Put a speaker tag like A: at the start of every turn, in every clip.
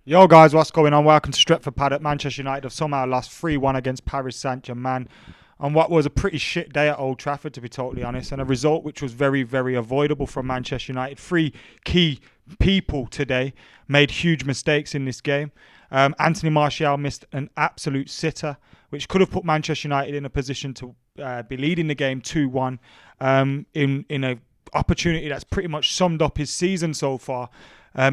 A: Yo guys, what's going on? Welcome to Stretford, Paddock. Manchester United have somehow lost 3-1 against Paris Saint-Germain on what was a pretty shit day at Old Trafford, to be totally honest, and a result which was very, very avoidable from Manchester United. Three key people today made huge mistakes in this game. Anthony Martial missed an absolute sitter, which could have put Manchester United in a position to be leading the game 2-1 in an opportunity that's pretty much summed up his season so far.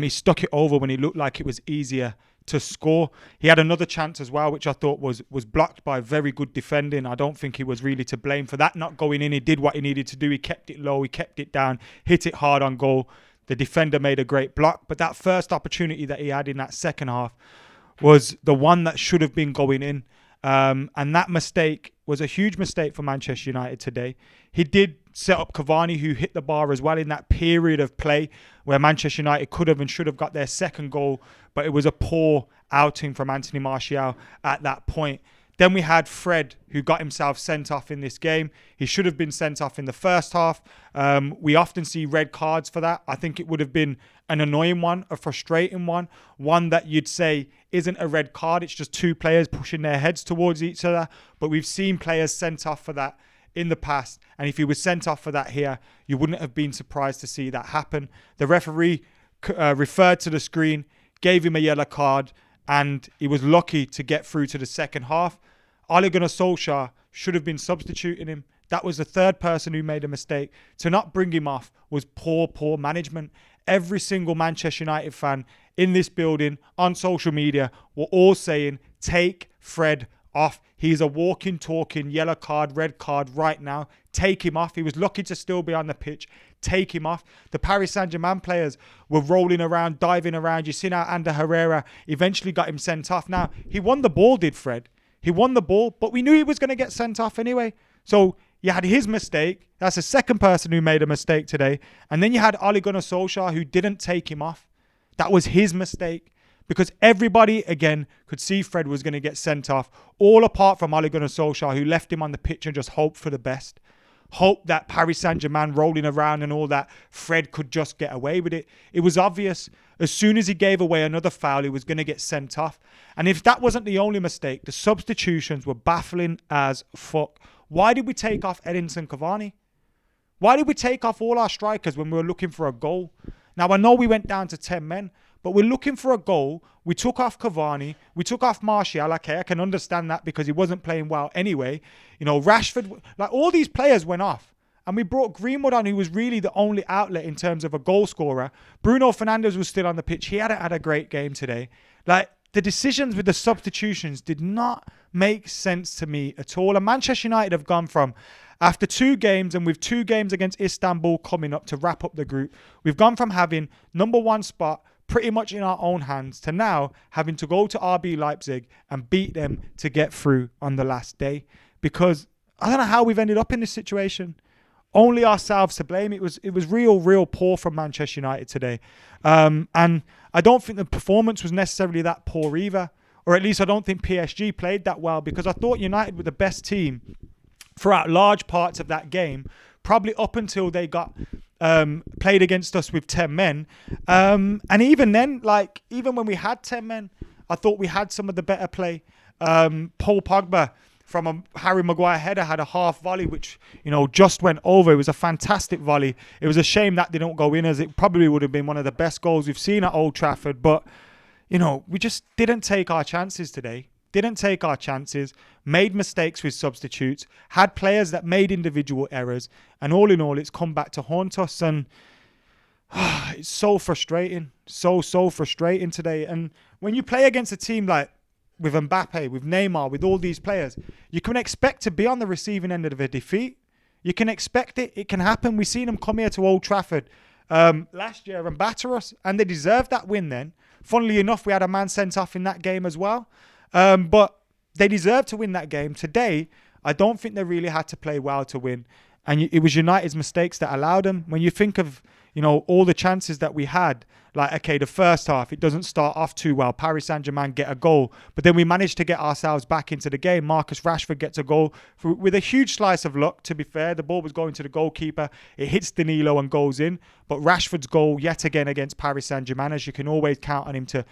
A: He stuck it over when he looked like it was easier to score. He had another chance as well, which I thought was blocked by very good defending. I don't think he was really to blame for that not going in. He did what he needed to do. He kept it low, he kept it down, hit it hard on goal. The defender made a great block. But that first opportunity that he had in that second half was the one that should have been going in. And that mistake was a huge mistake for Manchester United today. He did set up Cavani, who hit the bar as well in that period of play where Manchester United could have and should have got their second goal, but it was a poor outing from Anthony Martial at that point. Then we had Fred, who got himself sent off in this game. He should have been sent off in the first half. We often see red cards for that. I think it would have been an annoying one, a frustrating one that you'd say isn't a red card. It's just two players pushing their heads towards each other. But we've seen players sent off for that in the past. And if he was sent off for that here, you wouldn't have been surprised to see that happen. The referee referred to the screen, gave him a yellow card, and he was lucky to get through to the second half. Ole Gunnar Solskjaer should have been substituting him. That was the third person who made a mistake. To not bring him off was poor management. Every single Manchester United fan in this building, on social media, were all saying, take Fred off. He's a walking, talking yellow card, red card right now. Take him off. He was lucky to still be on the pitch. Take him off. The Paris Saint-Germain players were rolling around, diving around. You seen how Ander Herrera eventually got him sent off. Now, he won the ball, did Fred. He won the ball, but we knew he was going to get sent off anyway. So you had his mistake. That's the second person who made a mistake today. And then you had Ole Gunnar Solskjaer, who didn't take him off. That was his mistake. Because everybody, again, could see Fred was going to get sent off, all apart from Ole Gunnar Solskjaer, who left him on the pitch and just hoped for the best. Hope that Paris Saint-Germain rolling around and all that, Fred could just get away with it. It was obvious. As soon as he gave away another foul, he was going to get sent off. And if that wasn't the only mistake, the substitutions were baffling as fuck. Why did we take off Edinson Cavani? Why did we take off all our strikers when we were looking for a goal? Now, I know we went down to 10 men, but we're looking for a goal. We took off Cavani. We took off Martial. Okay, I can understand that because he wasn't playing well anyway. You know, Rashford, like all these players went off. And we brought Greenwood on, who was really the only outlet in terms of a goal scorer. Bruno Fernandes was still on the pitch. He hadn't had a great game today. Like, the decisions with the substitutions did not make sense to me at all. And Manchester United have gone from, after 2 games and with 2 games against Istanbul coming up to wrap up the group, we've gone from having number 1 spot pretty much in our own hands to now having to go to RB Leipzig and beat them to get through on the last day. Because I don't know how we've ended up in this situation. Only ourselves to blame. It was real poor from Manchester United today. And I don't think the performance was necessarily that poor either. Or at least I don't think PSG played that well, because I thought United were the best team throughout large parts of that game, probably up until they got played against us with 10 men. And even then, like, even when we had 10 men, I thought we had some of the better play. Paul Pogba, from a Harry Maguire header, had a half volley, which, you know, just went over. It was a fantastic volley. It was a shame that didn't go in, as it probably would have been one of the best goals we've seen at Old Trafford. But, you know, we just didn't take our chances today. Didn't take our chances, made mistakes with substitutes, had players that made individual errors. And all in all, it's come back to haunt us. And it's so frustrating. So frustrating today. And when you play against a team like with Mbappe, with Neymar, with all these players, you can expect to be on the receiving end of a defeat. You can expect it. It can happen. We've seen them come here to Old Trafford last year and batter us, and they deserved that win then. Funnily enough, we had a man sent off in that game as well. But they deserved to win that game. Today, I don't think they really had to play well to win. And it was United's mistakes that allowed them. When you think of, all the chances that we had, like, okay, the first half, it doesn't start off too well. Paris Saint-Germain get a goal, but then we managed to get ourselves back into the game. Marcus Rashford gets a goal with a huge slice of luck, to be fair. The ball was going to the goalkeeper. It hits Danilo and goes in. But Rashford's goal, yet again, against Paris Saint-Germain, as you can always count on him to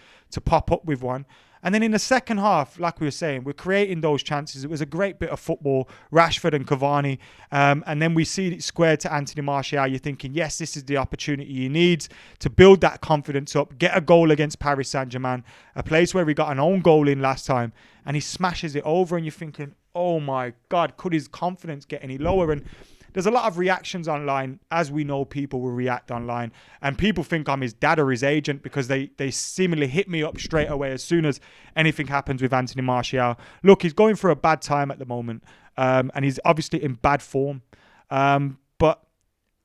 A: pop up with one. And then in the second half, like we were saying, we're creating those chances. It was a great bit of football, Rashford and Cavani. And then we see it squared to Anthony Martial. You're thinking, yes, this is the opportunity he needs to build that confidence up, get a goal against Paris Saint-Germain, a place where we got an own goal in last time. And he smashes it over and you're thinking, oh my God, could his confidence get any lower? And there's a lot of reactions online, as we know people will react online. And people think I'm his dad or his agent because they seemingly hit me up straight away as soon as anything happens with Anthony Martial. Look, he's going through a bad time at the moment. And he's obviously in bad form. But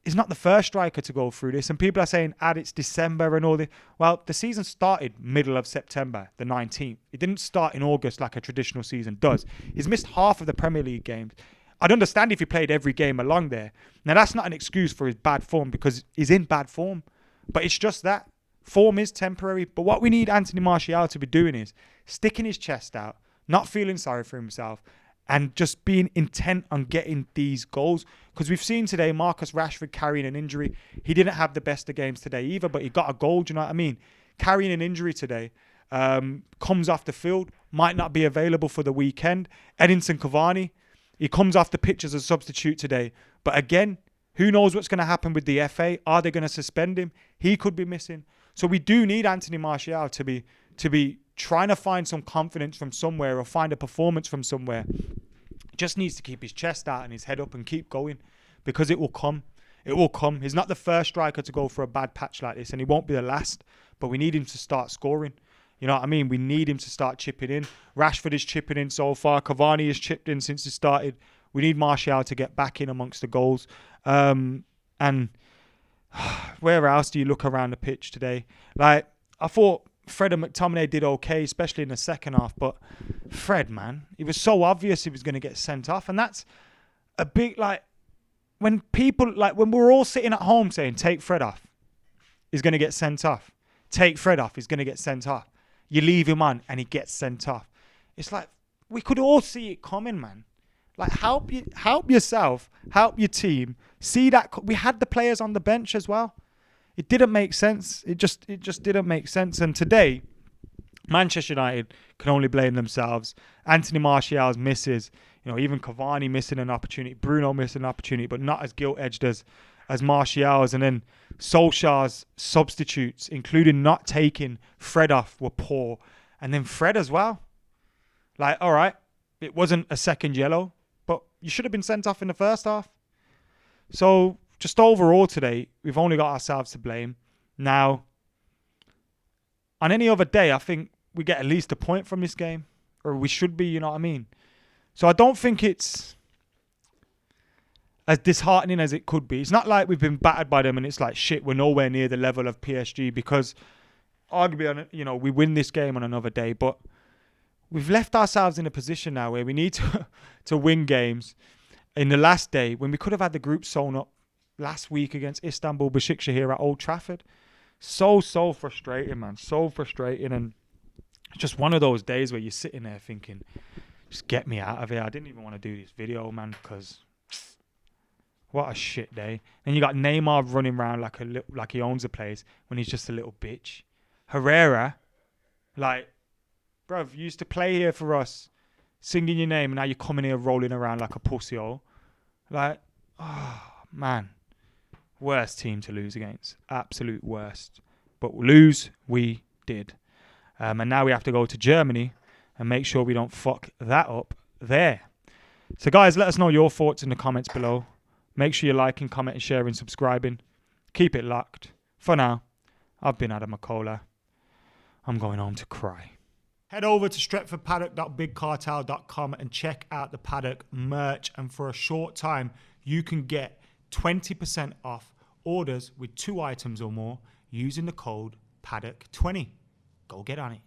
A: he's not the first striker to go through this. And people are saying, it's December and all this. Well, the season started middle of September, the 19th. It didn't start in August like a traditional season does. He's missed half of the Premier League games. I'd understand if he played every game along there. Now, that's not an excuse for his bad form because he's in bad form. But it's just that. Form is temporary. But what we need Anthony Martial to be doing is sticking his chest out, not feeling sorry for himself, and just being intent on getting these goals. Because we've seen today Marcus Rashford carrying an injury. He didn't have the best of games today either, but he got a goal. Do you know what I mean? Carrying an injury today, comes off the field, might not be available for the weekend. Edinson Cavani, he comes off the pitch as a substitute today. But again, who knows what's going to happen with the FA? Are they going to suspend him? He could be missing. So we do need Anthony Martial to be trying to find some confidence from somewhere or find a performance from somewhere. Just needs to keep his chest out and his head up and keep going because it will come. It will come. He's not the first striker to go for a bad patch like this and he won't be the last. But we need him to start scoring. You know what I mean? We need him to start chipping in. Rashford is chipping in so far. Cavani has chipped in since it started. We need Martial to get back in amongst the goals. And where else do you look around the pitch today? Like, I thought Fred and McTominay did okay, especially in the second half. But Fred, man, it was so obvious he was going to get sent off. And that's a big, when we're all sitting at home saying, take Fred off, he's going to get sent off. Take Fred off, he's going to get sent off. You leave him on and he gets sent off. It's like, we could all see it coming, man. Like, help yourself, help your team. See that we had the players on the bench as well. It didn't make sense. It just didn't make sense. And today, Manchester United can only blame themselves. Anthony Martial's misses, even Cavani missing an opportunity, Bruno missing an opportunity, but not as gilt-edged as Martial's. And then Solskjaer's substitutes, including not taking Fred off, were poor. And then Fred as well. Like, all right, it wasn't a second yellow, but you should have been sent off in the first half. So just overall today, we've only got ourselves to blame. Now, on any other day, I think we get at least a point from this game. Or we should be, you know what I mean? So I don't think it's as disheartening as it could be. It's not like we've been battered by them and it's like, shit, we're nowhere near the level of PSG because arguably, we win this game on another day. But we've left ourselves in a position now where we need to win games in the last day when we could have had the group sewn up last week against Istanbul Besiktas here at Old Trafford. So frustrating, man. So frustrating. And it's just one of those days where you're sitting there thinking, just get me out of here. I didn't even want to do this video, man, because what a shit day. And you got Neymar running around like he owns the place when he's just a little bitch. Herrera, bruv, you used to play here for us, singing your name, and now you're coming here rolling around like a pussy-hole. Man. Worst team to lose against. Absolute worst. But lose, we did. And now we have to go to Germany and make sure we don't fuck that up there. So guys, let us know your thoughts in the comments below. Make sure you're liking, commenting, sharing, subscribing. Keep it locked. For now, I've been Adam McKola. I'm going home to cry. Head over to stretfordpaddock.bigcartel.com and check out the Paddock merch. And for a short time, you can get 20% off orders with 2 items or more using the code Paddock20. Go get on it.